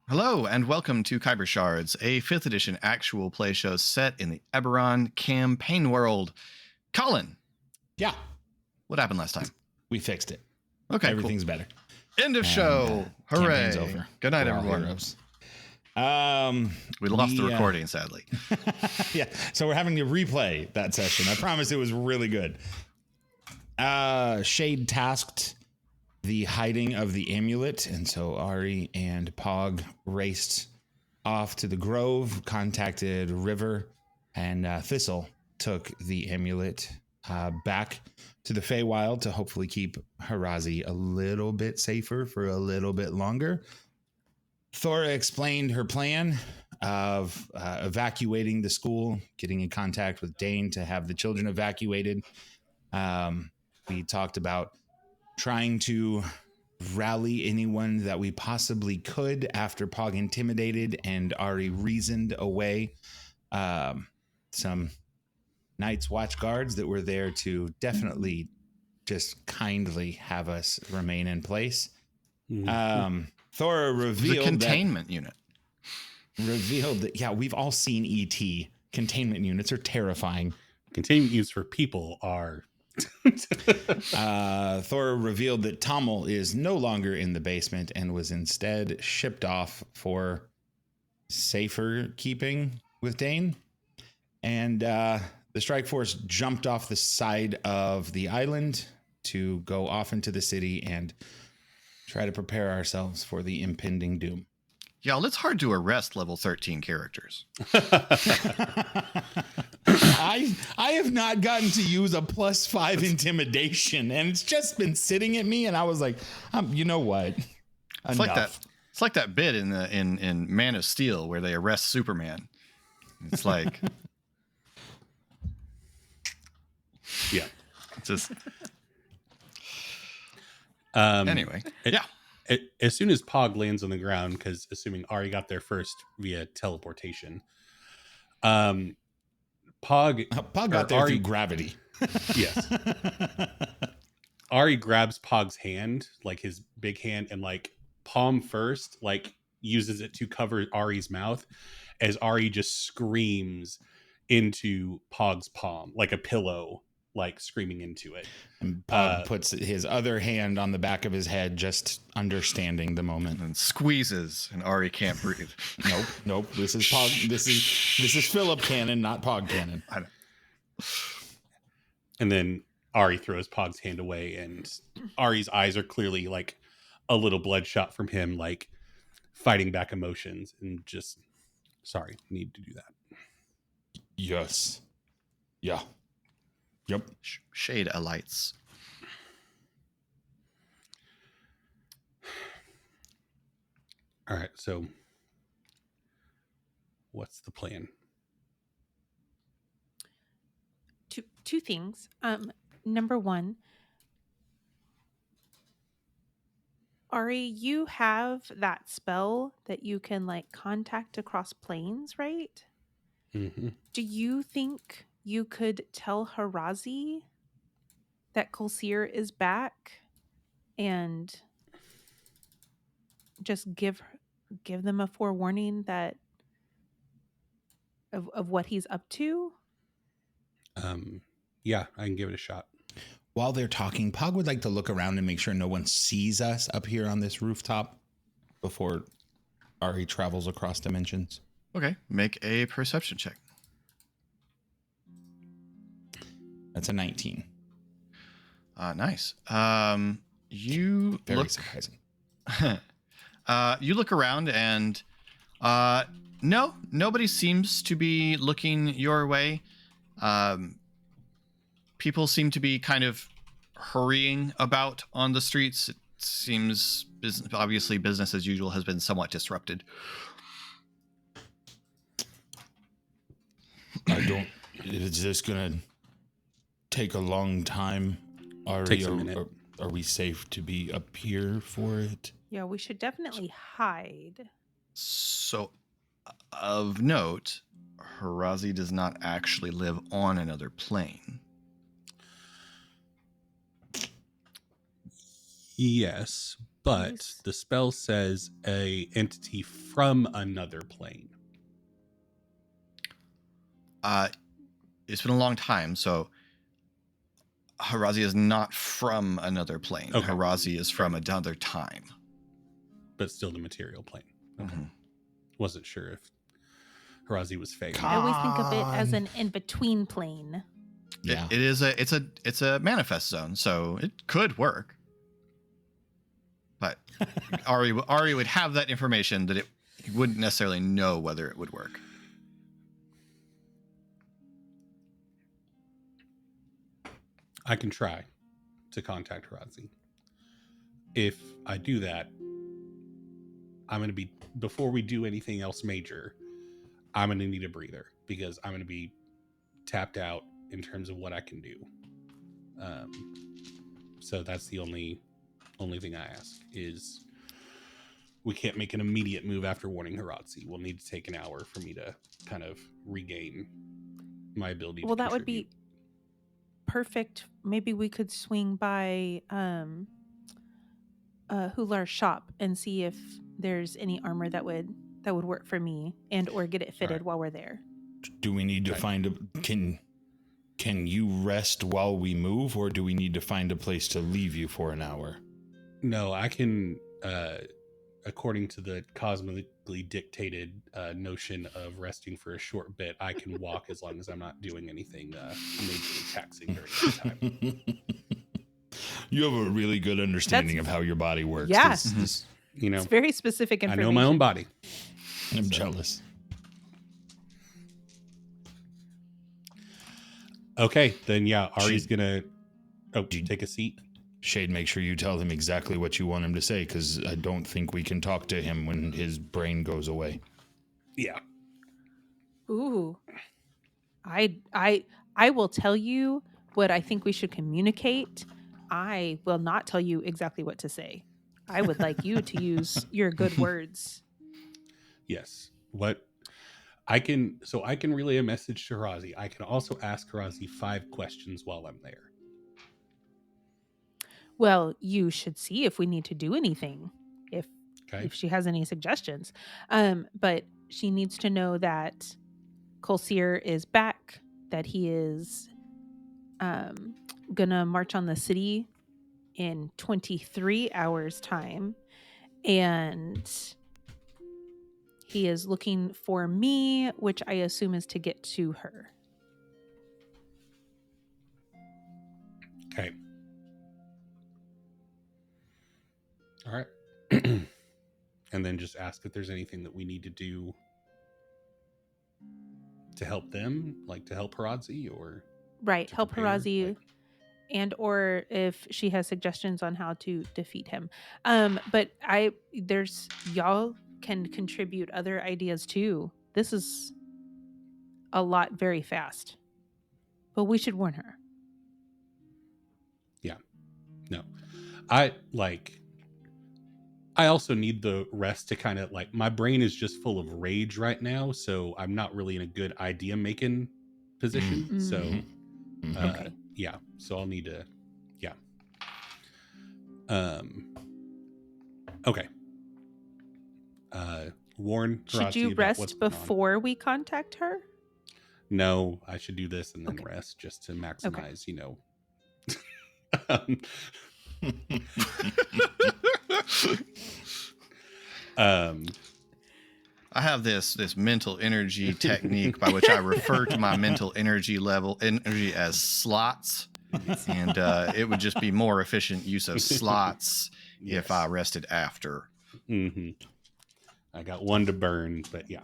Hello, and welcome to Khyber Shards, a 5th edition actual play show set in the Eberron campaign world. Colin. Yeah. What happened last time? We fixed it. Okay, Everything's better. End of show. Hooray. Campaign's over. Good night, We're all everyone. heroes. We lost the recording, sadly. Yeah. So we're having to replay that session. I promise it was really good. Shade tasked the hiding of the amulet, and so Ari and Pog raced off to the grove, contacted River, and Thistle took the amulet back to the Feywild to hopefully keep Harazi a little bit safer for a little bit longer. Thora explained her plan of evacuating the school, getting in contact with Dane to have the children evacuated. We talked about trying to rally anyone that we possibly could after Pog intimidated and Ari reasoned away some Night's Watch guards that were there to definitely just kindly have us remain in place. Thora revealed the containment unit. Revealed that, yeah, we've all seen E.T. Containment units are terrifying. Containment units for people are... Thora revealed that Tommel is no longer in the basement and was instead shipped off for safer keeping with Dane. And the Stryke Force jumped off the side of the island to go off into the city and try to prepare ourselves for the impending doom. Y'all, it's hard to arrest level 13 characters. I have not gotten to use a +5 intimidation, and it's just been sitting at me, and I was like, you know what? It's like that. It's like that bit in Man of Steel where they arrest Superman. It's like, yeah, just anyway. As soon as Pog lands on the ground, because assuming Ari got there first via teleportation, Pog got there through gravity. Yes. Ari grabs Pog's hand, like his big hand, and like palm first, like uses it to cover Ari's mouth as Ari just screams into Pog's palm, like a pillow, like screaming into it. And Pog puts his other hand on the back of his head, just understanding the moment, and squeezes, and Ari can't breathe. Nope. This is Pog. This is Philip Cannon, not Pog Cannon. I know. And then Ari throws Pog's hand away, and Ari's eyes are clearly like a little bloodshot from him, like fighting back emotions, and just sorry, need to do that. Yes. Yeah. Yep. Shade alights. All right, so what's the plan? Two things. Number one, Ari, you have that spell that you can like contact across planes, right? Mm-hmm. Do you think you could tell Harazi that Kolsir is back and just give them a forewarning that of what he's up to? Yeah, I can give it a shot. While they're talking, Pog would like to look around and make sure no one sees us up here on this rooftop before Ari travels across dimensions. Okay, make a perception check. That's a 19. Nice. You Very look surprising. You look around and no, nobody seems to be looking your way. People seem to be kind of hurrying about on the streets. It seems obviously business as usual has been somewhat disrupted. Is this going to take a long time? Takes a minute. Are we safe to be up here for it? Yeah, we should definitely hide. So, of note, Harazi does not actually live on another plane. Yes, but Nice. the spell says a entity from another plane. It's been a long time, so Harazi is not from another plane. Okay. Harazi is from another time. But still the material plane. Okay. Mhm. Wasn't sure if Harazi was fake. I always think of it as Con. an in-between plane. Yeah. It's a manifest zone, so it could work. But Ari would have that information that it wouldn't necessarily know whether it would work. I can try to contact Harazi. If I do that, I'm going to be, before we do anything else major, I'm going to need a breather because I'm going to be tapped out in terms of what I can do. So that's the only thing I ask is we can't make an immediate move after warning Harazi. We'll need to take an hour for me to kind of regain my ability to That would be contribute. perfect. Maybe we could swing by Hular's shop and see if there's any armor that would work for me and or get it fitted right. while we're there. Do we need to Okay. find a can you rest while we move, or do we need to find a place to leave you for an hour? No, I can, according to the cosmically dictated notion of resting for a short bit, I can walk as long as I'm not doing anything majorly taxing during that time. You have a really good understanding That's- of how your body works. Yeah. This- You know, It's very specific I information. know my own body. I'm jealous. Okay, then yeah, Ari's Should- gonna take a seat. Shade, make sure you tell him exactly what you want him to say, because I don't think we can talk to him when his brain goes away. Yeah. Ooh. I will tell you what I think we should communicate. I will not tell you exactly what to say. I would like you to use your good words. Yes. What I can relay a message to Harazi. I can also ask Harazi 5 questions while I'm there. Well, you should see if we need to do anything. Okay. If she has any suggestions. But she needs to know that Colseer is back, that he is gonna march on the city in 23 hours time, and he is looking for me, which I assume is to get to her. Okay. All right. And then just ask if there's anything that we need to do to help them, like to help Harazi or Right, to help prepare, Harazi, like- and or if she has suggestions on how to defeat him. But y'all can contribute other ideas too. This is a lot very fast. But we should warn her. No. I also need the rest to kind of like, my brain is just full of rage right now, so I'm not really in a good idea making position. Mm. So Mhm. Okay. yeah, so I'll need to okay. Warn Should Harazi you about what's rest going on. before we contact her? No, I should do this and then Okay. rest just to maximize, um, I have this mental energy technique by which I refer to my mental energy as slots, and it would just be more efficient use of slots if I rested after. Mm-hmm. I got one to burn, but yeah.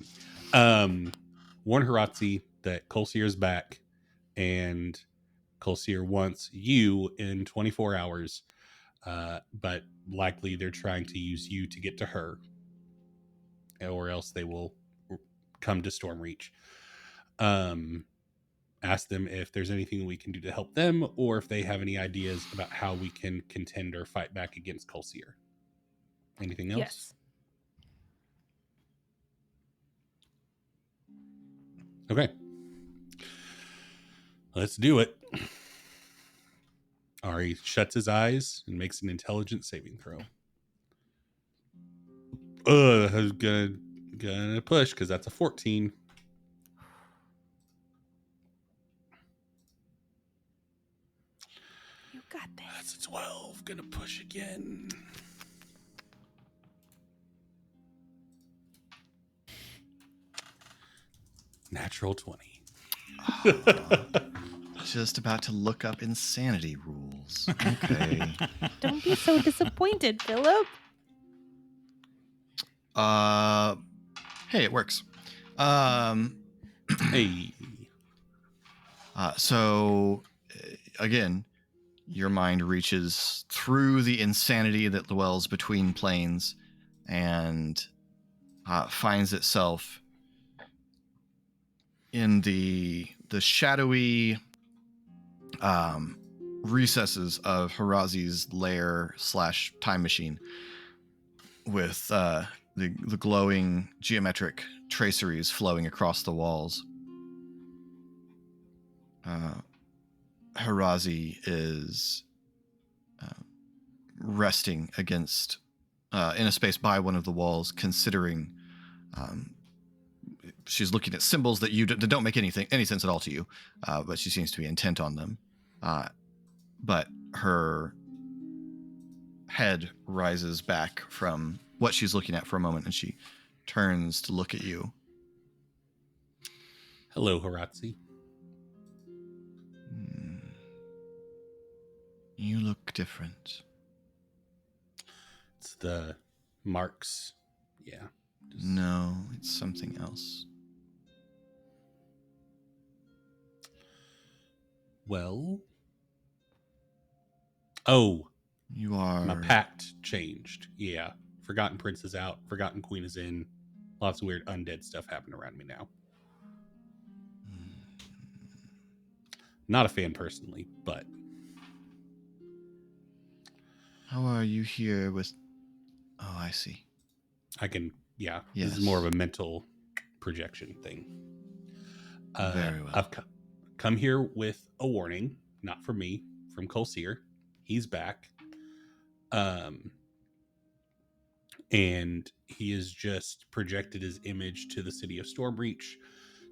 Warn Harazi that Colseer's back, and Colseer wants you in 24 hours, but likely they're trying to use you to get to her, or else they will come to Stormreach. Ask them if there's anything we can do to help them, or if they have any ideas about how we can contend or fight back against Colseer. Anything else? Yes. Okay. Let's do it. Ari shuts his eyes and makes an intelligence saving throw. I was gonna push because that's a 14. You got this. That's a 12. Gonna push again. Natural 20. Just about to look up insanity rules. Okay. Don't be so disappointed, Philip. Hey, it works. Hey. So again, your mind reaches through the insanity that dwells between planes and finds itself in the shadowy recesses of Hirazi's lair / time machine, with the glowing geometric traceries flowing across the walls. Hirazi is resting against in a space by one of the walls, considering. She's looking at symbols that that don't make any sense at all to you, but she seems to be intent on them. But her head rises back from what she's looking at for a moment, and she turns to look at you. Hello, Hirazi. You look different. It's the marks. Yeah. No, it's something else. Well. Oh. You are... My pact changed. Yeah. Forgotten Prince is out. Forgotten Queen is in. Lots of weird undead stuff happening around me now. Not a fan personally, but... How are you here with... Oh, I see. I can... Yeah. Yes. This is more of a mental projection thing. Very well. I've come here with a warning. Not from me. From Colseer. He's back. And he has just projected his image to the city of Stormbreach,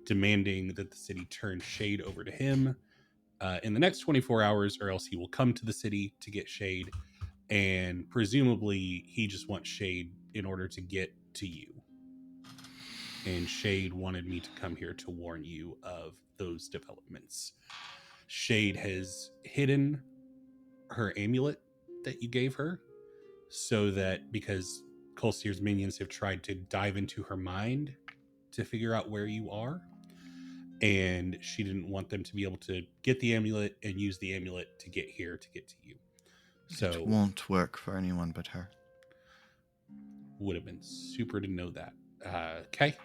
demanding that the city turn Shade over to him in the next 24 hours, or else he will come to the city to get Shade. And presumably he just wants Shade in order to get to you. And Shade wanted me to come here to warn you of those developments. Shade has hidden her amulet that you gave her, so that because Colseer's minions have tried to dive into her mind to figure out where you are, and she didn't want them to be able to get the amulet and use the amulet to get here to get to you. So it won't work for anyone but her. Would have been super to know that. Okay.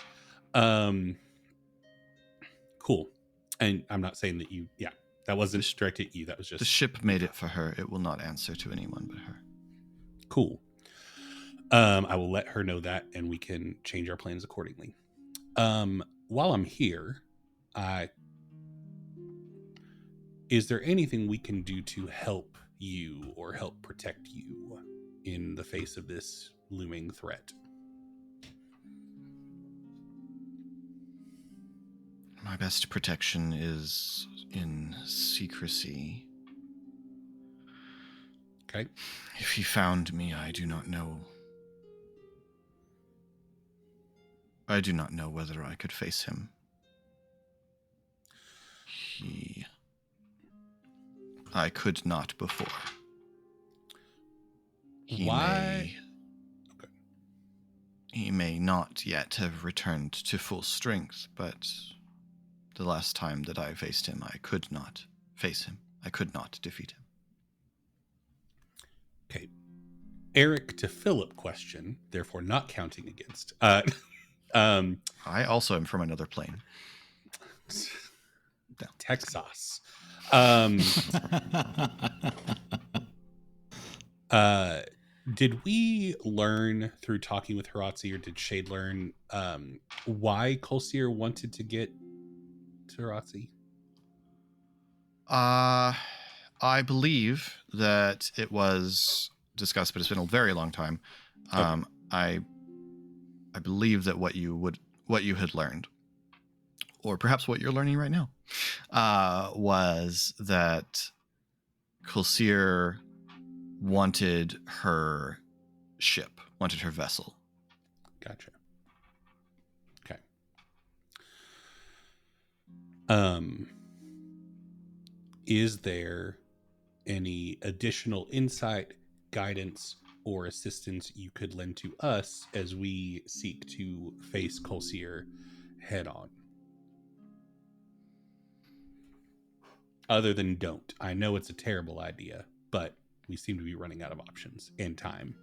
Cool. And I'm not saying that you, that wasn't directed at you. That was just... The ship made it for her. It will not answer to anyone but her. Cool. I will let her know that, and we can change our plans accordingly. While I'm here, is there anything we can do to help you or help protect you in the face of this looming threat? My best protection is in secrecy. Okay. If he found me, I do not know. I do not know whether I could face him. I could not before. Why? Okay. He may not yet have returned to full strength, but the last time that I faced him, I could not face him. I could not defeat him. Okay. Eric to Philip question, therefore not counting against. I also am from another plane. No. Texas. Did we learn through talking with Hirazi, or did Shade learn why Colseer wanted to get to Hirazi? I believe that it was discussed, but it's been a very long time. Okay. I I believe that what you had learned, or perhaps what you're learning right now, was that Kulsir wanted her ship, wanted her vessel. Gotcha. Okay. Is there any additional insight, guidance, or assistance you could lend to us as we seek to face Kulsir head on? Other than don't. I know it's a terrible idea, but we seem to be running out of options and time.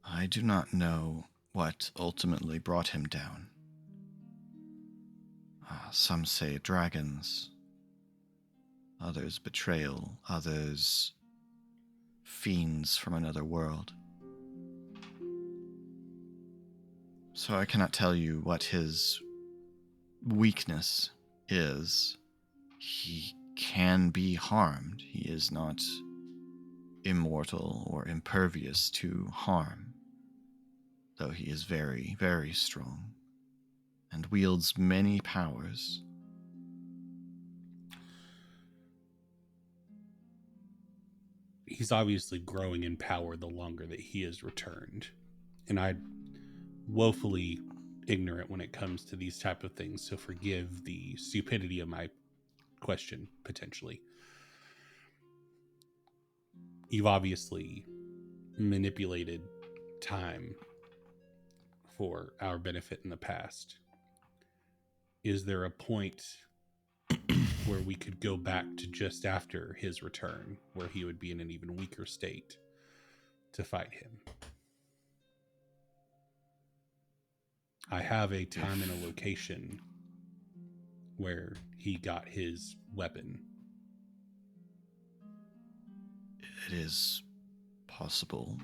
I do not know what ultimately brought him down. Some say dragons, others betrayal, others fiends from another world. So I cannot tell you what his weakness is. He can be harmed. He is not immortal or impervious to harm, though he is very, very strong and wields many powers. He's obviously growing in power the longer that he has returned. And I'm woefully ignorant when it comes to these type of things, so forgive the stupidity of my question, potentially. You've obviously manipulated time for our benefit in the past. Is there a point where we could go back to just after his return, where he would be in an even weaker state to fight him? I have a time and a location where he got his weapon. It is possible.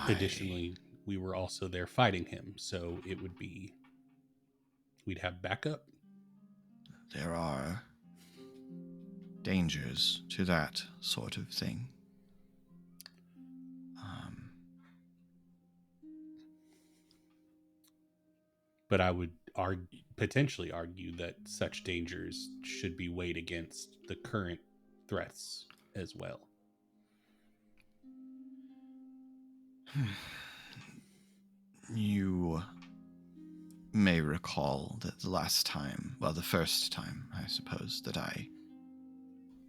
Additionally, we were also there fighting him, so it would be... we'd have backup. There are dangers to that sort of thing. But I would potentially argue that such dangers should be weighed against the current threats as well. You may recall that the first time, I suppose, that I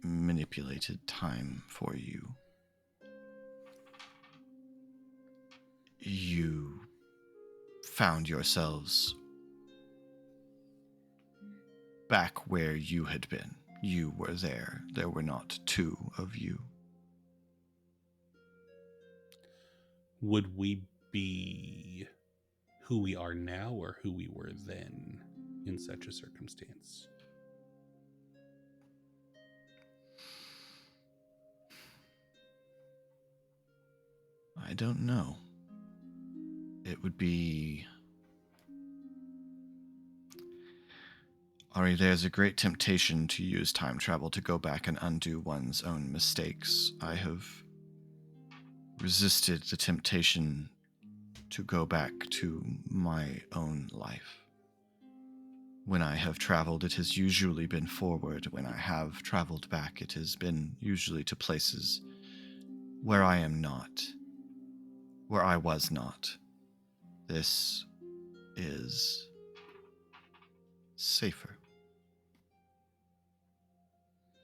manipulated time for you, you found yourselves back where you had been. You were there. There were not two of you. Would we be who we are now or who we were then in such a circumstance? I don't know. It would be... Ari, there's a great temptation to use time travel to go back and undo one's own mistakes. I have resisted the temptation to go back to my own life. When I have traveled, it has usually been forward. When I have traveled back, it has been usually to places where I am not, where I was not. This is safer.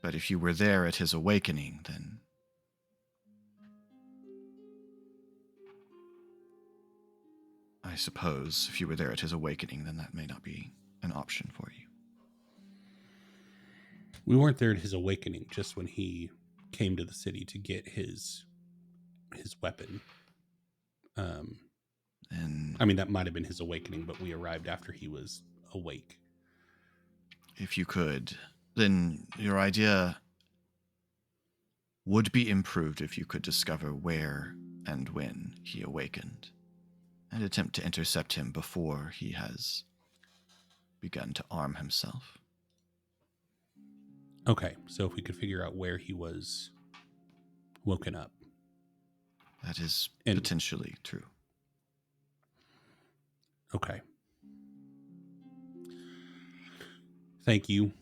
But if you were there at his awakening, then I suppose if you were there at his awakening, then that may not be an option for you. We weren't there at his awakening, just when he came to the city to get his weapon. I mean, that might have been his awakening, but we arrived after he was awake. If you could, then your idea would be improved if you could discover where and when he awakened and attempt to intercept him before he has begun to arm himself. Okay, so if we could figure out where he was woken up. That is And- potentially true. Okay. Thank you.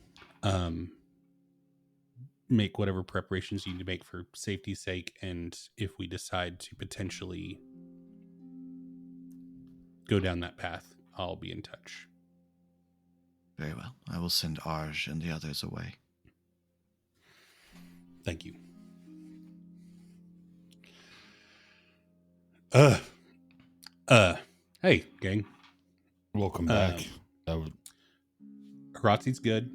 Make whatever preparations you need to make for safety's sake, and if we decide to potentially go down that path, I'll be in touch. Very well. I will send Arj and the others away. Thank you. Hey, gang. Welcome back. Haratzi's good.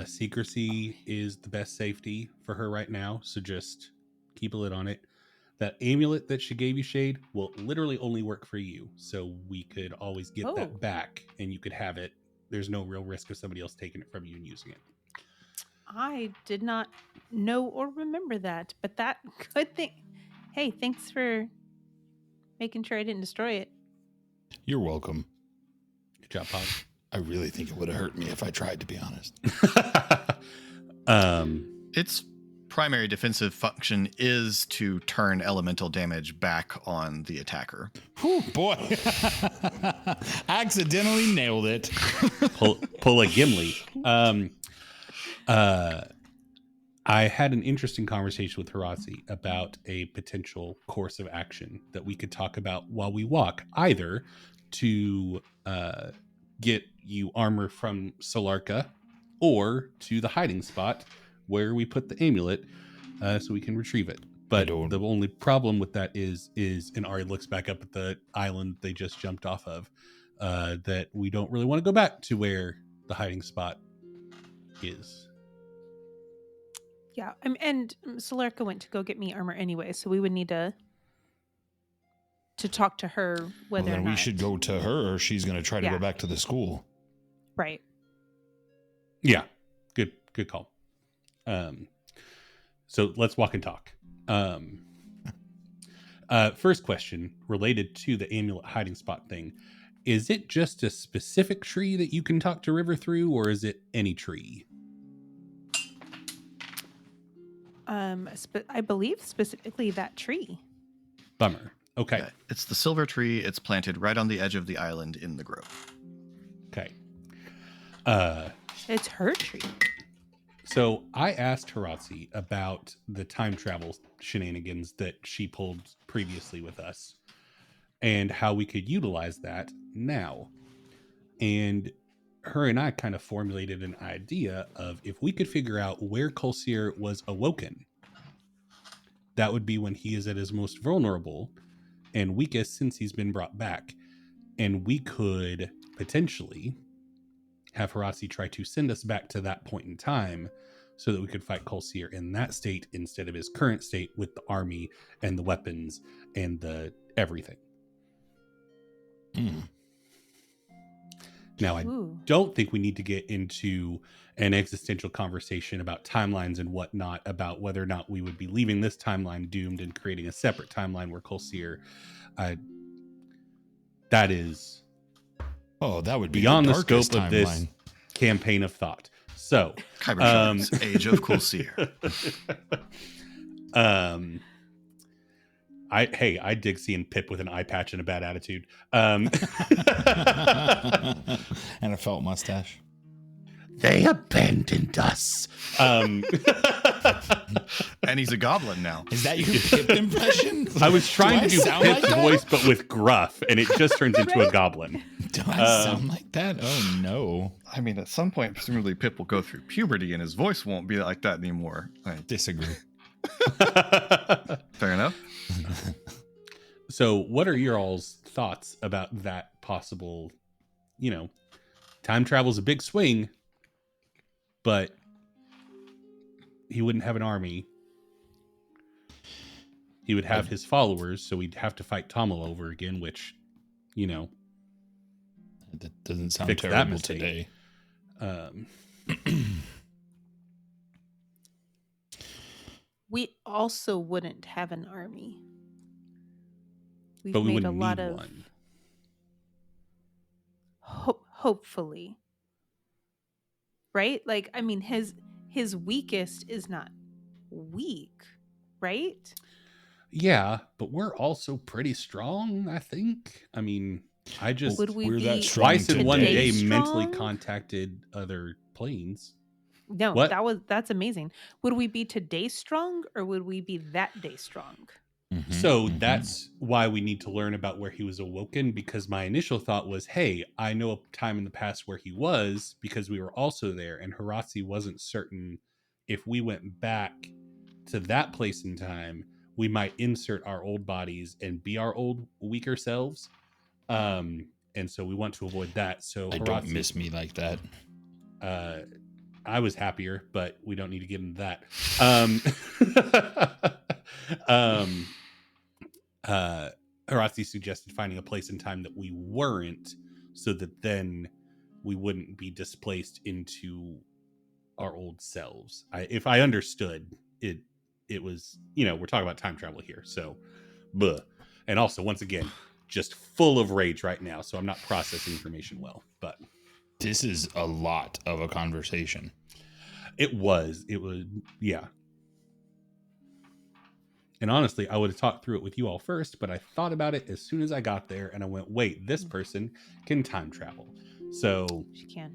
Secrecy is the best safety for her right now, so just keep a lid on it. That amulet that she gave you, Shade, will literally only work for you, so we could always get that back, and you could have it. There's no real risk of somebody else taking it from you and using it. I did not know or remember that, but that good thing. Hey, thanks for making sure I didn't destroy it. You're welcome. Good job, Pog. I really think it would have hurt me if I tried, to be honest. Its primary defensive function is to turn elemental damage back on the attacker. Whew, boy. Accidentally nailed it. Pull a Gimli. I had an interesting conversation with Haratzi about a potential course of action that we could talk about while we walk, either to get you armor from Solarka or to the hiding spot where we put the amulet so we can retrieve it. But the only problem with that is and Ari looks back up at the island they just jumped off of, that we don't really want to go back to where the hiding spot is. Yeah, and Solarka went to go get me armor anyway, so we would need to talk to her whether Well, then or not we should go to her, or she's going to try to go back to the school. Right. Yeah, good call. So let's walk and talk. First question related to the amulet hiding spot thing. Is it just a specific tree that you can talk to River through, or is it any tree? I believe specifically that tree. Bummer. Okay. Yeah, it's the silver tree. It's planted right on the edge of the island in the grove. Okay. It's her tree. So I asked Haratzi about the time travel shenanigans that she pulled previously with us and how we could utilize that now. And her and I kind of formulated an idea of if we could figure out where Kolsir was awoken, that would be when he is at his most vulnerable and weakest since he's been brought back. And we could potentially have Haratzi try to send us back to that point in time so that we could fight Kolsir in that state instead of his current state with the army and the weapons and the everything. Now, I don't think we need to get into an existential conversation about timelines and whatnot, about whether or not we would be leaving this timeline doomed and creating a separate timeline where Kolsir, that is that would be beyond the darkest scope of this campaign of thought. So, Khyber Shards, Age of Kolsir. I dig seeing Pip with an eye patch and a bad attitude. And a felt mustache. They abandoned us. And he's a goblin now. Is that your Pip impression? I was trying to do Pip's like voice, but with gruff, and it just turns into a goblin. Do I sound like that? Oh, no. I mean, at some point, presumably Pip will go through puberty and his voice won't be like that anymore. Disagree. Fair enough. So what are your all's thoughts about that possible, time travel's a big swing, but he wouldn't have an army. He would have his followers, so we'd have to fight Tommel over again, which, that doesn't sound terrible today. We also wouldn't have an army. We've but we made wouldn't a lot need of one. hopefully. Right? Like, I mean, his weakest is not weak, right? Yeah, but we're also pretty strong, I think. I mean, I just Would we we're be that strong twice in one today day mentally strong? contacted other planes. No, What? that's amazing. Would we be today strong, or would we be that day strong? So that's why we need to learn about where he was awoken, because my initial thought was, hey, I know a time in the past where he was because we were also there, and Haratsi wasn't certain if we went back to that place in time, we might insert our old bodies and be our old weaker selves. And so we want to avoid that. So I don't miss me like that. I was happier, but we don't need to get into that. Haratsi suggested finding a place in time that we weren't, so that then we wouldn't be displaced into our old selves. If I understood it, it was, we're talking about time travel here. So, and also, once again, just full of rage right now. So I'm not processing information well, but This is a lot of a conversation. it was, yeah. And honestly, I would have talked through it with you all first, but I thought about it as soon as I got there, and I went, wait, this person can time travel. So She can.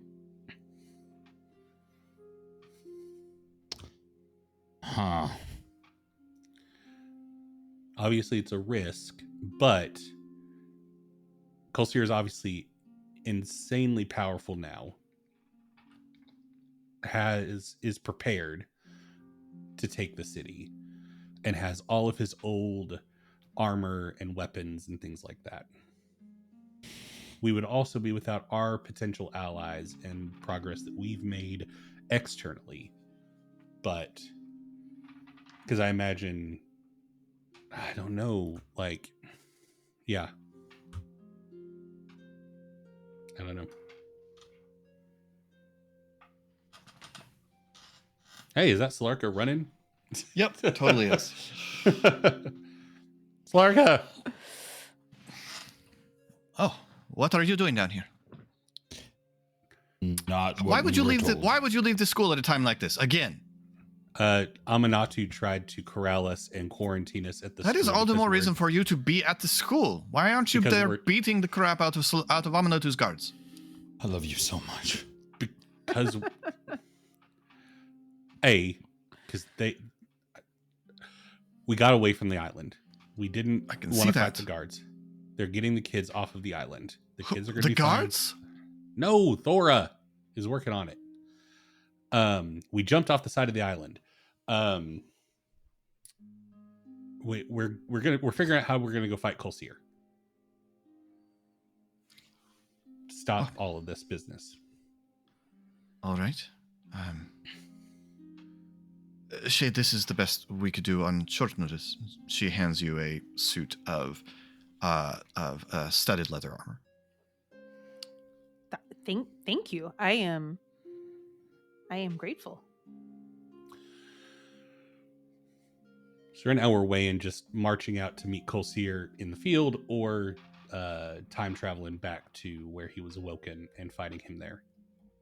Huh. obviously it's a risk, but Kolsir is obviously insanely powerful now. Is prepared to take the city, and has all of his old armor and weapons and things like that. We would also be without our potential allies and progress that we've made externally. But because I imagine, I don't know, like, yeah. I don't know. Hey, is that Slarka running? Yep, totally is. Slarka! Oh, what are you doing down here? Not what Why would we you were leave told. Why would you leave the school at a time like this again? Amanatu tried to corral us and quarantine us at the That is school all the because more we're- reason for you to be at the school. Why aren't you Because there we're- beating the crap out of Amanatu's guards? I love you so much. because we got away from the island. We didn't I can want see to fight that. the guards. They're getting the kids off of the island. The kids are going The to be fine. guards? No, Thora is working on it. We jumped off the side of the island. We're figuring out how we're gonna go fight Kolsir. Stop all of this business. All right. Shay, this is the best we could do on short notice. She hands you a suit of studded leather armor. Thank you. I am grateful. So right now we're weighing just marching out to meet Kolsir in the field, or time traveling back to where he was awoken and fighting him there.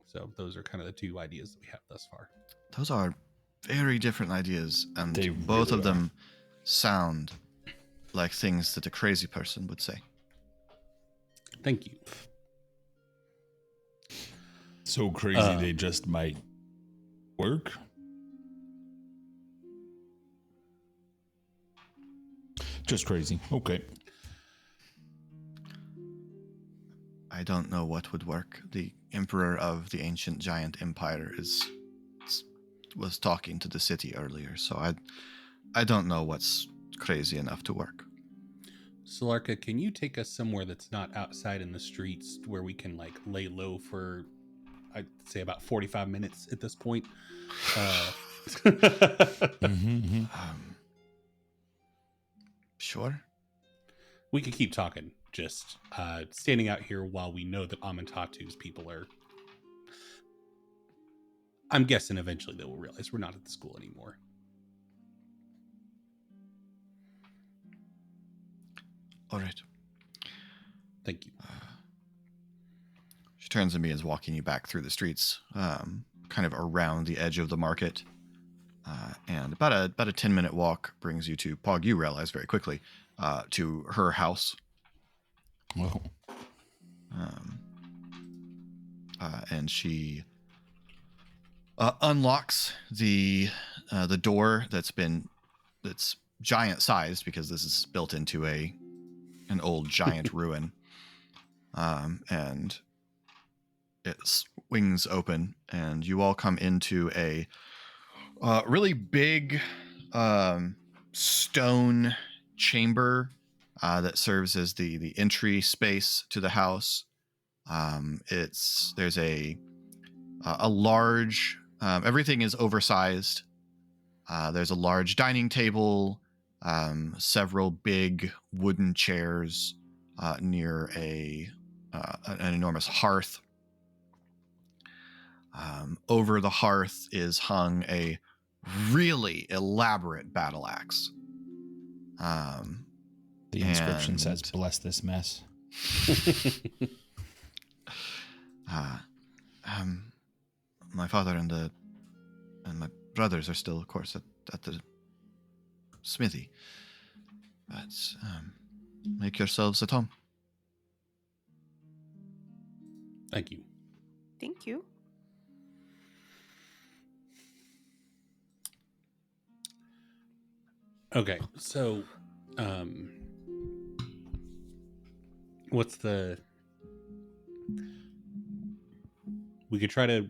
So those are kind of the two ideas that we have thus far. Those are very different ideas, and They both really of them sound like things that a crazy person would say. Thank you. So crazy they just might work. Just crazy. Okay. I don't know what would work. The emperor of the ancient giant empire was talking to the city earlier, so I don't know what's crazy enough to work. Solarka, can you take us somewhere that's not outside in the streets where we can like lay low for, I'd say, about 45 minutes at this point? Sure. We could keep talking, just standing out here while we know that Amantatu's people are... I'm guessing eventually they will realize we're not at the school anymore. All right. Thank you. She turns to me as walking you back through the streets. kind of around the edge of the market. And about a 10-minute walk brings you to Pog. You realize very quickly to her house. Whoa. And she unlocks the door that's giant sized because this is built into an old giant ruin. And it swings open, and you all come into a really big stone chamber that serves as the entry space to the house. There's a large, everything is oversized. There's a large dining table, several big wooden chairs near an enormous hearth. Over the hearth is hung a really elaborate battle axe. The inscription says, "Bless this mess." My father and my brothers are still, of course, at the smithy. But make yourselves at home. Thank you. Thank you. Okay, so we could try to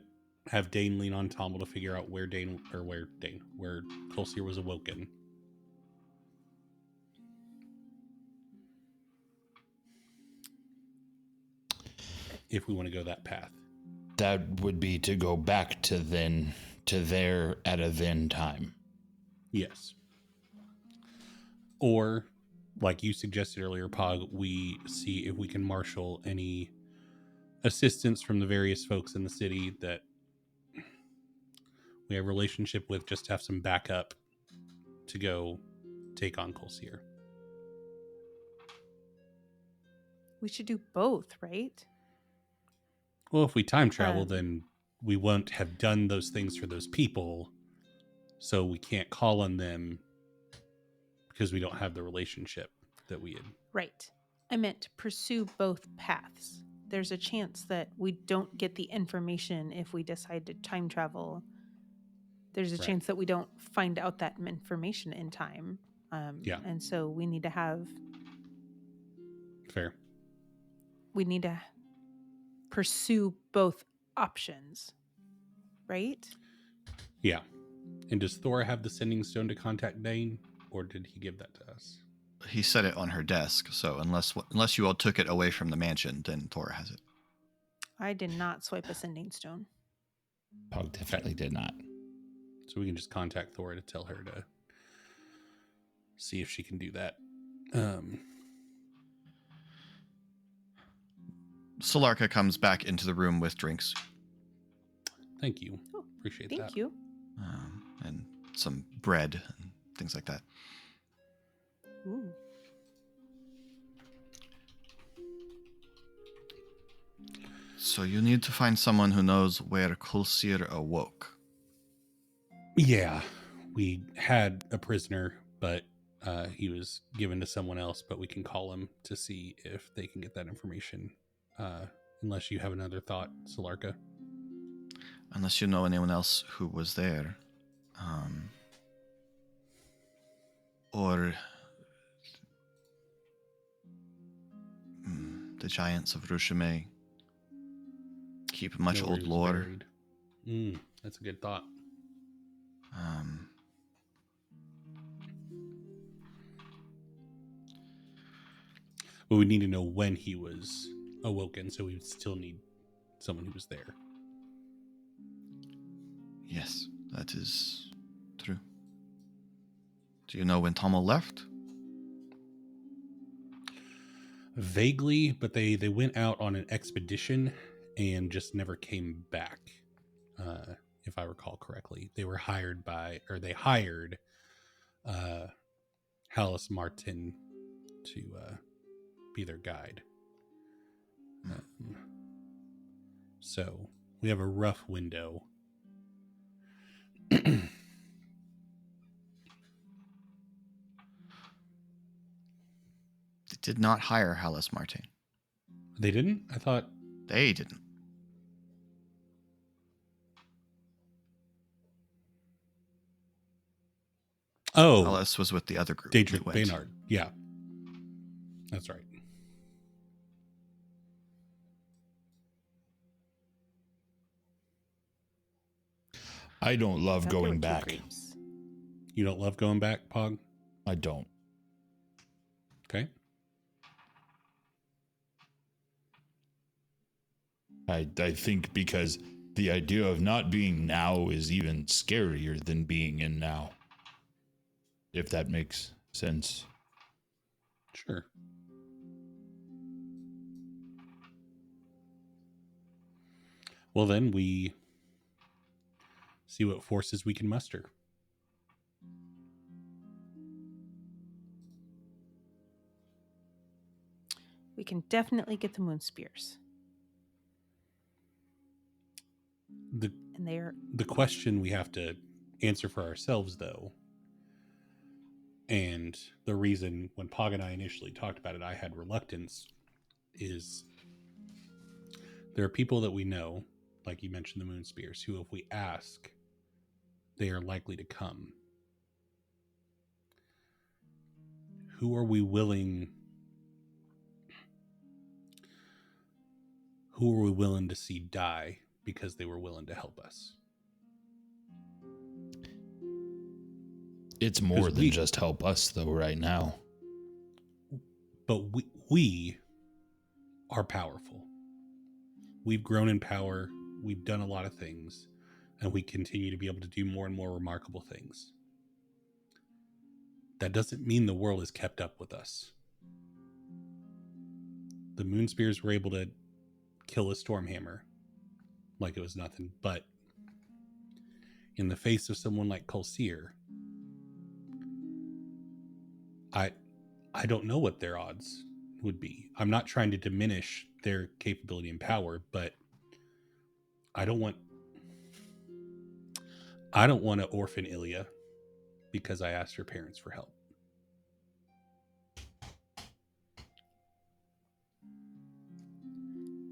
have Dane lean on Tommel to figure out where Colseer was awoken. If we want to go that path. That would be to go back to there at a then time. Yes. Or, like you suggested earlier, Pog, we see if we can marshal any assistance from the various folks in the city that we have a relationship with, just to have some backup to go take on Colseer. We should do both, right? Well, if we time travel, then we won't have done those things for those people, so we can't call on them because we don't have the relationship that we had. Right. I meant pursue both paths. There's a chance that we don't get the information if we decide to time travel. There's a chance that we don't find out that information in time. And so we need to have... Fair. We need to pursue both options, right? Yeah. And does Thor have the sending stone to contact Dane, or did he give that to us? He set it on her desk, so unless you all took it away from the mansion, then Thor has it. I did not swipe a sending stone. Pog definitely did not. So we can just contact Thor to tell her to see if she can do that. Solarka comes back into the room with drinks. Thank you. Oh, appreciate that. Thank you. And some bread and things like that. Ooh. So you need to find someone who knows where Colseer awoke. Yeah, we had a prisoner, but he was given to someone else, but we can call him to see if they can get that information. Unless you have another thought, Solarka. Unless you know anyone else who was there. Or the giants of Rushime keep much Know where old he was lore. buried. That's a good thought. But we need to know when he was awoken, so we would still need someone who was there. Yes, that is true. Do you know when Tommel left? Vaguely, but they went out on an expedition and just never came back. If I recall correctly, they hired Hallis Martin to be their guide. So we have a rough window They did not hire Hallis Martin. They didn't? I thought. They didn't. Oh, Hallis was with the other group. Daedric we went. Baynard. Yeah. That's right. I don't love Thought there were going two back. groups. You don't love going back, Pog? I don't. Okay. I think because the idea of not being now is even scarier than being in now. If that makes sense. Sure. Well, then we see what forces we can muster. We can definitely get the moon spears. And they're The question we have to answer for ourselves, though, and the reason when Pog and I initially talked about it, I had reluctance, is there are people that we know, like you mentioned the moon spears, who if we ask, they are likely to come. Who are we willing to see die because they were willing to help us? It's more than just help us, though, right now. But we are powerful. We've grown in power. We've done a lot of things. And we continue to be able to do more and more remarkable things. That doesn't mean the world is kept up with us. The moon spears were able to kill a Stormhammer like it was nothing. But in the face of someone like Kolseer, I don't know what their odds would be. I'm not trying to diminish their capability and power, but I don't want to orphan Ilya because I asked her parents for help.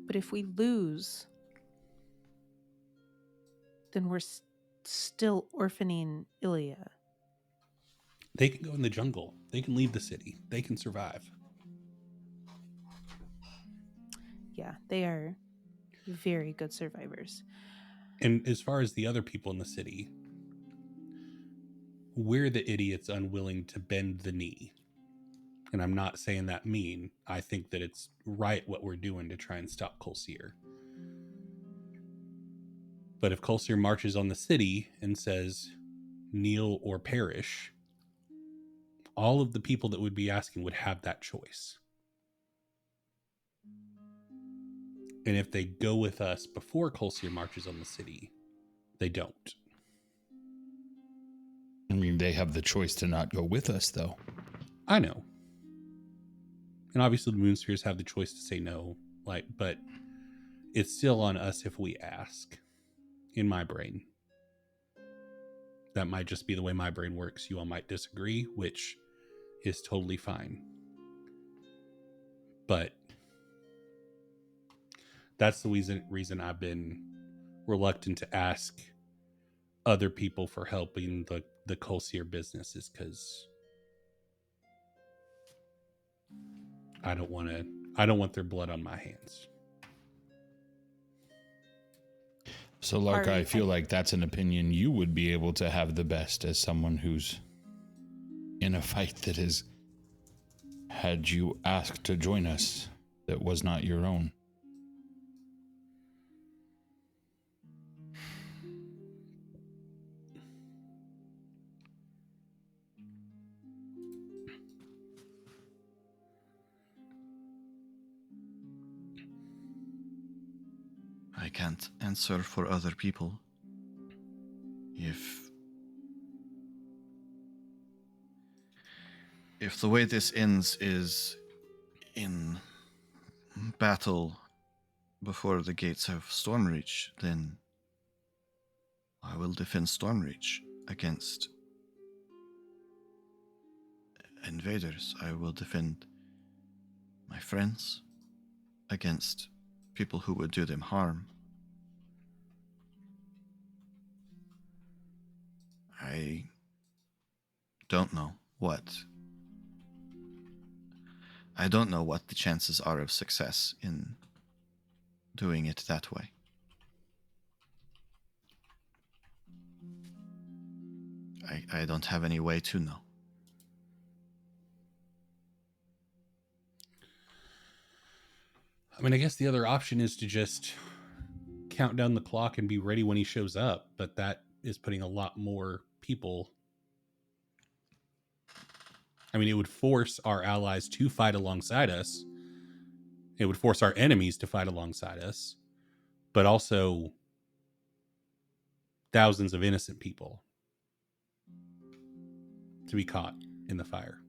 But if we lose, then we're still orphaning Ilya. They can go in the jungle. They can leave the city. They can survive. Yeah, they are very good survivors. And as far as the other people in the city, we're the idiots unwilling to bend the knee. And I'm not saying that mean. I think that it's right what we're doing to try and stop Kolseer. But if Kolseer marches on the city and says, kneel or perish, all of the people that would be asking would have that choice. And if they go with us before Kolseer marches on the city, they don't. I mean, they have the choice to not go with us, though. I know. And obviously the moon spheres have the choice to say no, but it's still on us if we ask. In my brain. That might just be the way my brain works. You all might disagree, which is totally fine. But that's the reason I've been reluctant to ask other people for helping the Kolseer business, is because I don't want their blood on my hands. So, Lark, I feel like that's an opinion you would be able to have the best as someone who's in a fight that has had you asked to join us that was not your own. I can't answer for other people. If the way this ends is in battle before the gates of Stormreach, then I will defend Stormreach against invaders. I will defend my friends against people who would do them harm. I don't know what the chances are of success in doing it that way. I don't have any way to know. I mean, I guess the other option is to just count down the clock and be ready when he shows up, but that is putting a lot more people. I mean, it would force our allies to fight alongside us. It would force our enemies to fight alongside us, but also thousands of innocent people to be caught in the fire.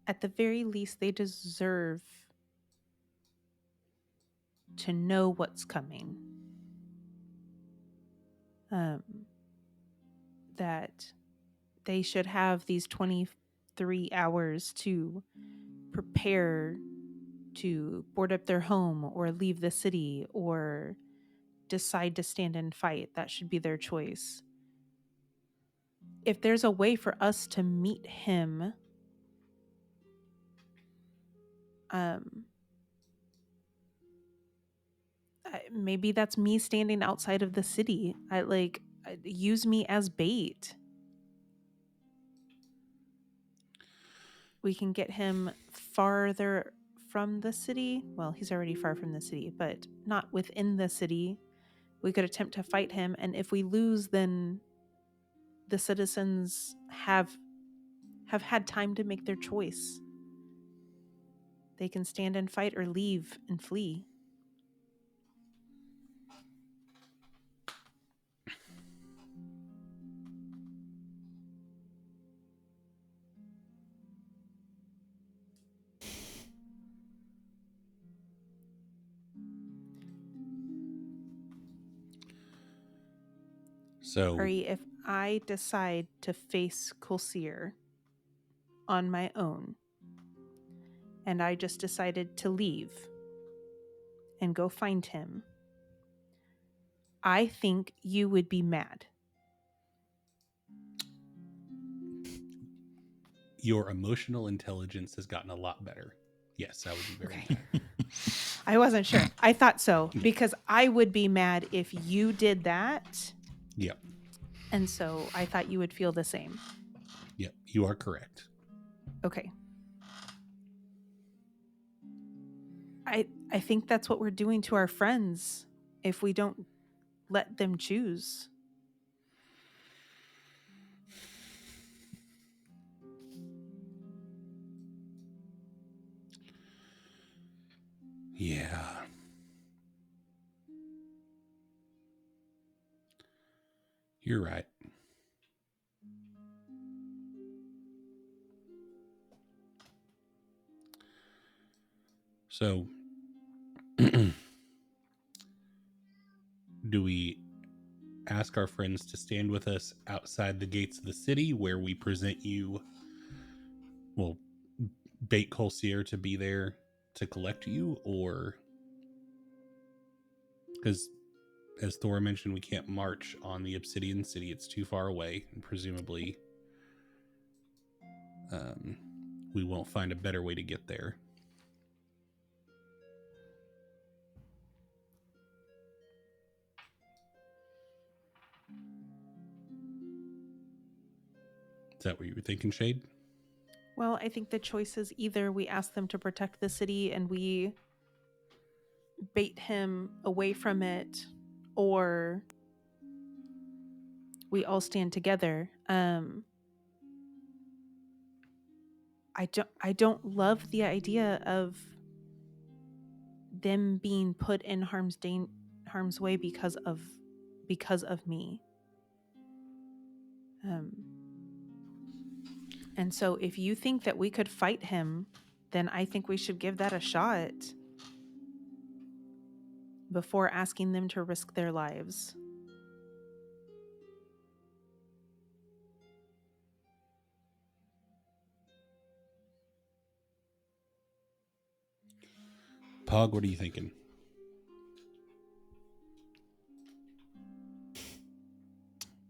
At the very least, they deserve to know what's coming. That they should have these 23 hours to prepare to board up their home or leave the city or decide to stand and fight. That should be their choice. If there's a way for us to meet him, maybe that's me standing outside of the city. Use me as bait. We can get him farther from the city. Well, he's already far from the city, but not within the city. We could attempt to fight him, and if we lose, then the citizens have had time to make their choice. They can stand and fight or leave and flee. So, Ari, if I decide to face Kulsir on my own, and I just decided to leave and go find him, I think you would be mad. your emotional intelligence has gotten a lot better. Yes, I would be very mad. I wasn't sure. I thought so, because I would be mad if you did that. Yep. And so I thought you would feel the same. Yep, you are correct. Okay. I think that's what we're doing to our friends if we don't let them choose. Yeah. You're right. So, do we ask our friends to stand with us outside the gates of the city where we present you, well, bait Colsier to be there to collect you? Or, because as Thora mentioned, we can't march on the Obsidian City. It's too far away, and presumably we won't find a better way to get there. Is that what you were thinking, Shade? Well, I think the choice is either we ask them to protect the city and we bait him away from it, or we all stand together. I don't love the idea of them being put in harm's way because of me. And so if you think that we could fight him, then I think we should give that a shot. before asking them to risk their lives. Pog, what are you thinking?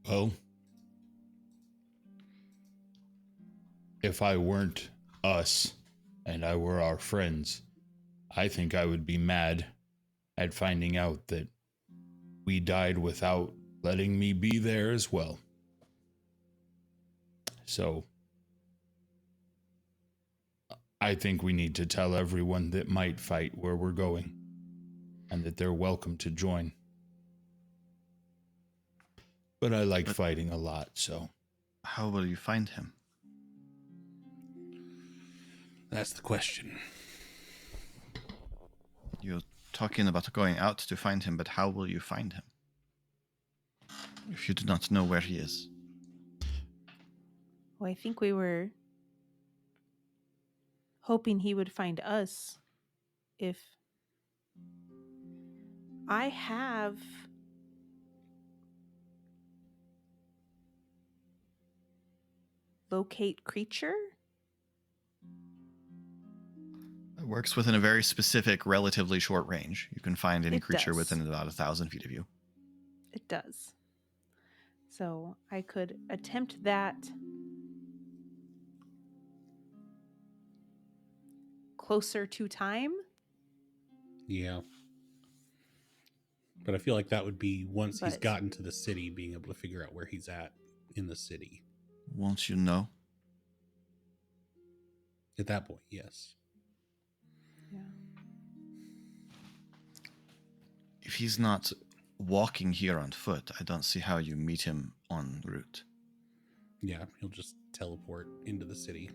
Well, if I weren't us and I were our friends, I think I would be mad at finding out that we died without letting me be there as well. So, I think we need to tell everyone that might fight where we're going and that they're welcome to join. But I like fighting a lot, so. How will you find him? That's the question. You're talking about going out to find him, but how will you find him? If you do not know where he is. Well, I think we were hoping he would find us if I have locate creature. It works within a very specific, relatively short range. You can find any It creature does. within about 1,000 feet of you. It does. So I could attempt that closer to time. Yeah. But I feel like that would be once he's But- gotten to the city, being able to figure out where he's at in the city. Won't you know? At that point, yes. Yeah. If he's not walking here on foot, I don't see how you meet him en route. Yeah, he'll just teleport into the city.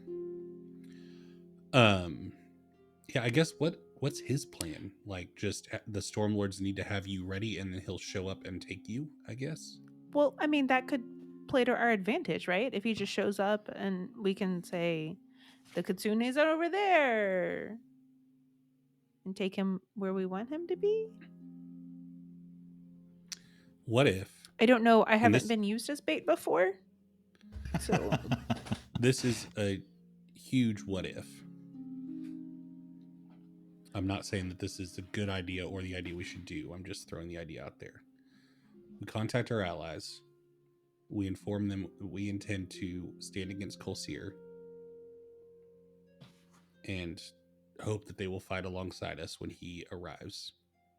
Yeah, I guess what's his plan? Like, just the Stormlords need to have you ready, and then he'll show up and take you, I guess? Well, I mean, that could play to our advantage, right? If he just shows up and we can say, the Kitsunes are over there, and take him where we want him to be. What if I don't know. I haven't this- been used as bait before. So this is a huge what if? I'm not saying that this is a good idea or the idea we should do. I'm just throwing the idea out there. We contact our allies. We inform them we intend to stand against Kolsir and hope that they will fight alongside us when he arrives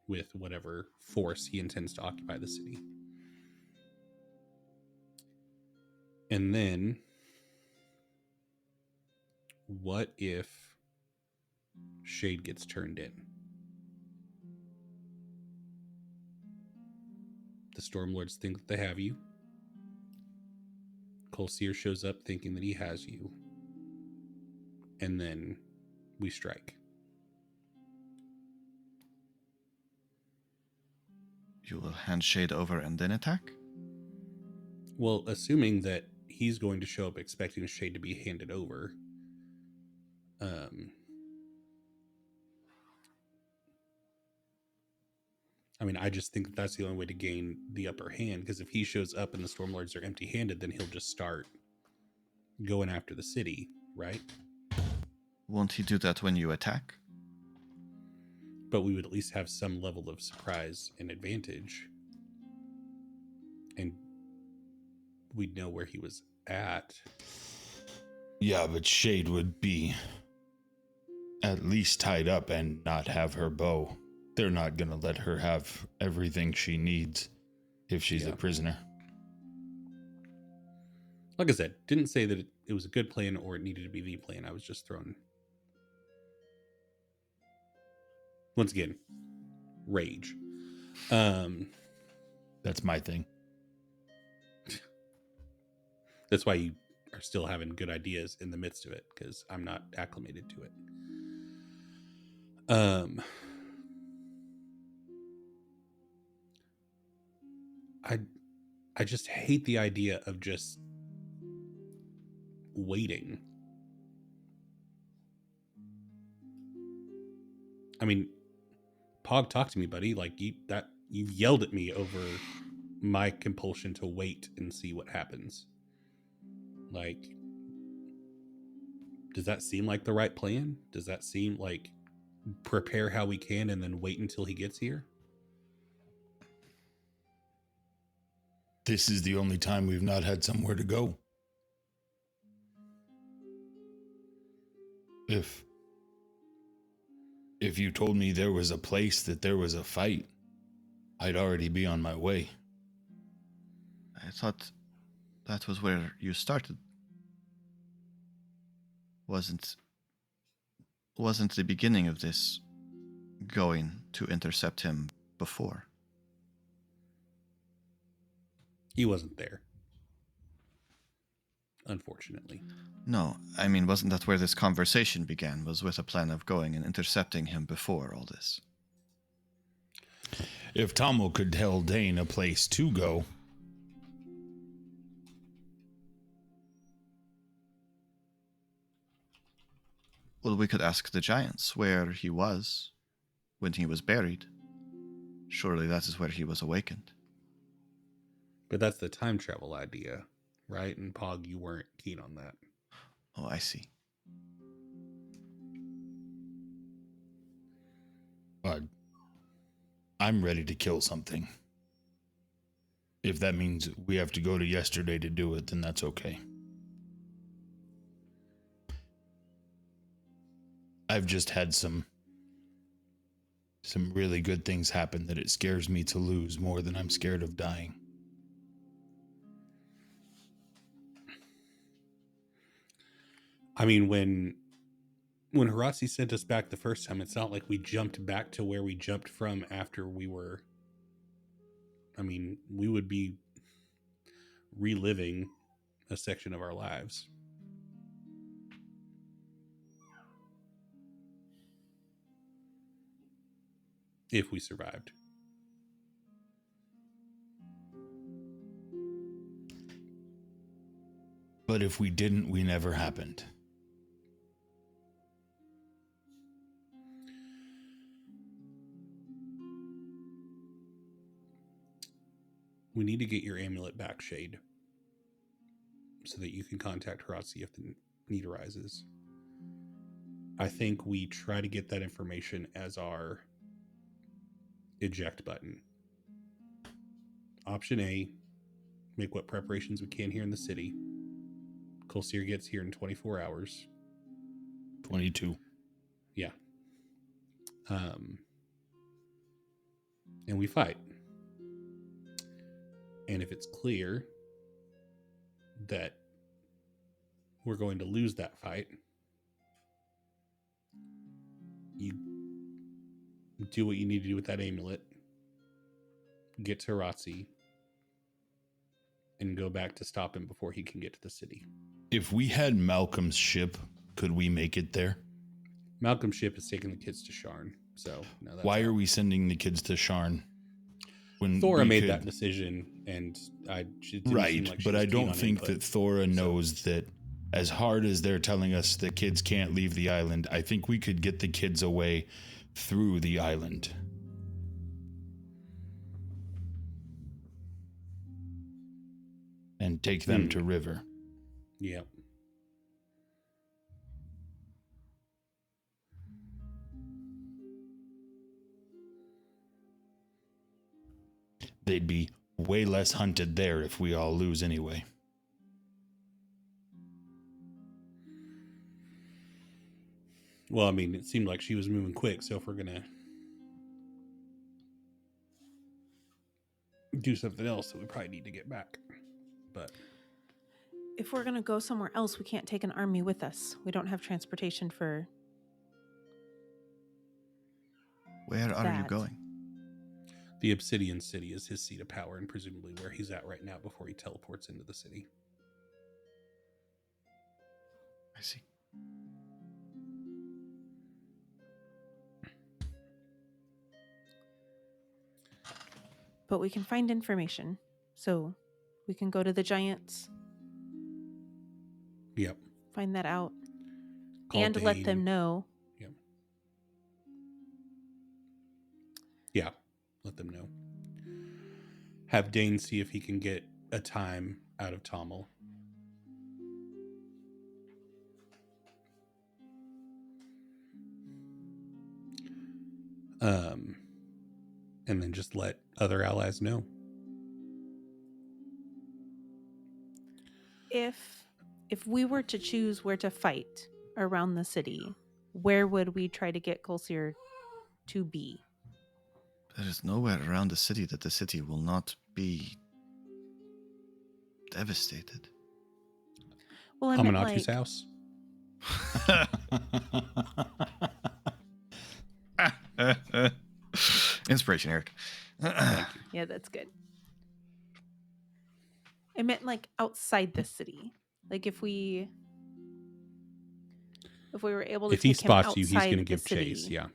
with whatever force he intends to occupy the city. And then, what if Shade gets turned in? The Stormlords think that they have you. Kolsir shows up thinking that he has you. And then we strike. You will hand Shade over and then attack? Well, assuming that he's going to show up expecting Shade to be handed over. I mean, I just think that that's the only way to gain the upper hand, because if he shows up and the Stormlords are empty-handed, then he'll just start going after the city, right? Won't he do that when you attack? But we would at least have some level of surprise and advantage. And we'd know where he was at. Yeah, but Shade would be at least tied up and not have her bow. They're not going to let her have everything she needs if she's a prisoner. Like I said, didn't say that it was a good plan or it needed to be the plan. I was just throwing... Once again, rage. That's my thing. That's why you are still having good ideas in the midst of it, because I'm not acclimated to it. I just hate the idea of just waiting. I mean, Pog, talk to me, buddy. Like you yelled at me over my compulsion to wait and see what happens. Like, does that seem like the right plan? Does that seem like prepare how we can and then wait until he gets here? This is the only time we've not had somewhere to go. If you told me there was a place that there was a fight, I'd already be on my way. I thought that was where you started. Wasn't the beginning of this going to intercept him before? He wasn't there, unfortunately. No, I mean, wasn't that where this conversation began? Was with a plan of going and intercepting him before all this? If Tomo could tell Dane a place to go, well, we could ask the giants where he was when he was buried. Surely that is where he was awakened. But that's the time travel idea, right? And Pog, you weren't keen on that. Oh, I see. I'm ready to kill something. If that means we have to go to yesterday to do it, then that's okay. I've just had some really good things happen that it scares me to lose more than I'm scared of dying. I mean, when Haratsi sent us back the first time, it's not like we jumped back to where we jumped from after we were. I mean, we would be reliving a section of our lives. If we survived. But if we didn't, we never happened. We need to get your amulet back, Shade, so that you can contact Haratsi if the need arises. I think we try to get that information as our eject button. Option A, make what preparations we can here in the city. Kolsir gets here in 24 hours. 22. Yeah. And we fight. And if it's clear that we're going to lose that fight, you do what you need to do with that amulet, get to Haratsi, and go back to stop him before he can get to the city. If we had Malcolm's ship, could we make it there? Malcolm's ship is taking the kids to Sharn. So no, that's why are we sending the kids to Sharn? When Thora made that decision, and right, like but I don't think that Thora knows that. As hard as they're telling us the kids can't leave the island, I think we could get the kids away through the island. And take them to River. Yep. They'd be way less hunted there if we all lose anyway. Well, I mean, it seemed like she was moving quick, so if we're gonna do something else, then we probably need to get back. But if we're gonna go somewhere else, we can't take an army with us. We don't have transportation for. Where are you going? The Obsidian City is his seat of power, and presumably where he's at right now before he teleports into the city. I see. But we can find information. So we can go to the giants. Yep. Find that out. Call and Dane. let them know. Yep. Yeah, let them know. Have Dane see if he can get a time out of Tommel. And then just let other allies know. If we were to choose where to fight around the city, where would we try to get Kolsir to be? There is nowhere around the city that the city will not be devastated. Well, I meant Amanatu's like house. Inspiration, Eric. yeah, that's good. I meant like outside the city. Like if we were able to If he take him spots you, he's outside going to the give city. chase. Yeah.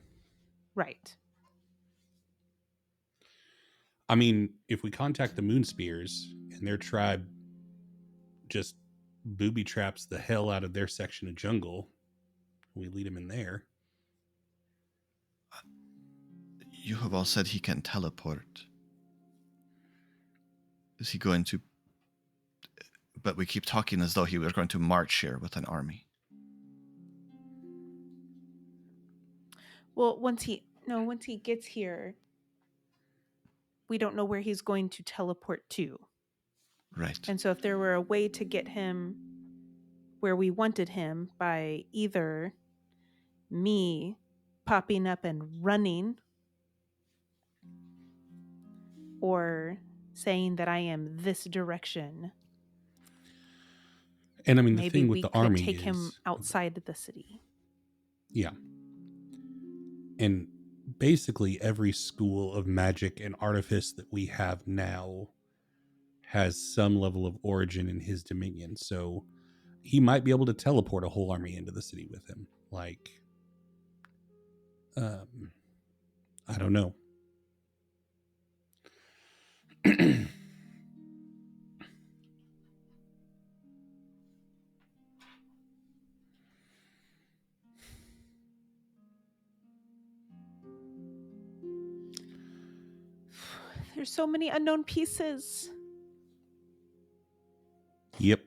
Right. I mean, if we contact the Moon Spears and their tribe just booby traps the hell out of their section of jungle, we lead him in there. You have all said he can teleport. Is he going to... But we keep talking as though he was going to march here with an army. Well, once he gets here, we don't know where he's going to teleport to. Right. And so if there were a way to get him where we wanted him by either me popping up and running or saying that I am this direction. And I mean, the maybe thing we with the could army take is, him outside of the city. Yeah. And basically every school of magic and artifice that we have now has some level of origin in his dominion. So he might be able to teleport a whole army into the city with him. Like, I don't know. There's so many unknown pieces. Yep.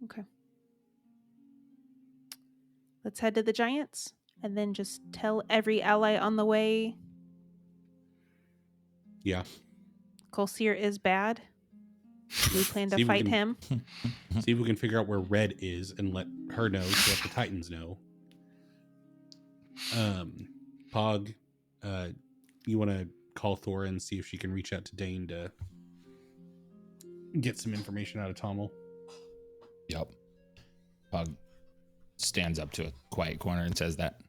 Okay. Let's head to the Giants and then just tell every ally on the way. Yeah. Kolsir is bad. We plan to fight him. See if we can figure out where Red is and let her know, so let the Titans know. Pog, you want to call Thora and see if she can reach out to Dane to get some information out of Tommel? Yep. Pug stands up to a quiet corner and says that.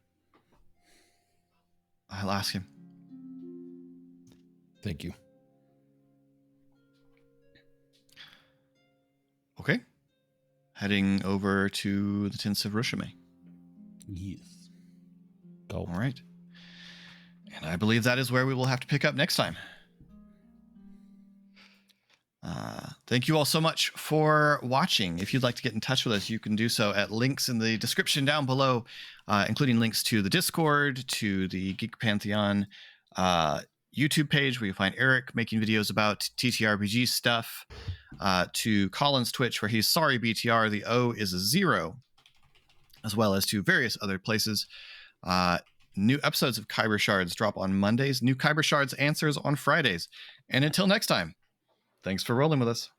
I'll ask him. Thank you. Okay. Heading over to the Tents of Rushame. Yes. Go. All right. And I believe that is where we will have to pick up next time. Thank you all so much for watching. If you'd like to get in touch with us, you can do so at links in the description down below, including links to the Discord, to the Geek Pantheon YouTube page where you find Eric making videos about TTRPG stuff, to Colin's Twitch where he's sorry BTR, the O is a 0, as well as to various other places. New episodes of Khyber Shards drop on Mondays. New Khyber Shards answers on Fridays. And until next time, thanks for rolling with us.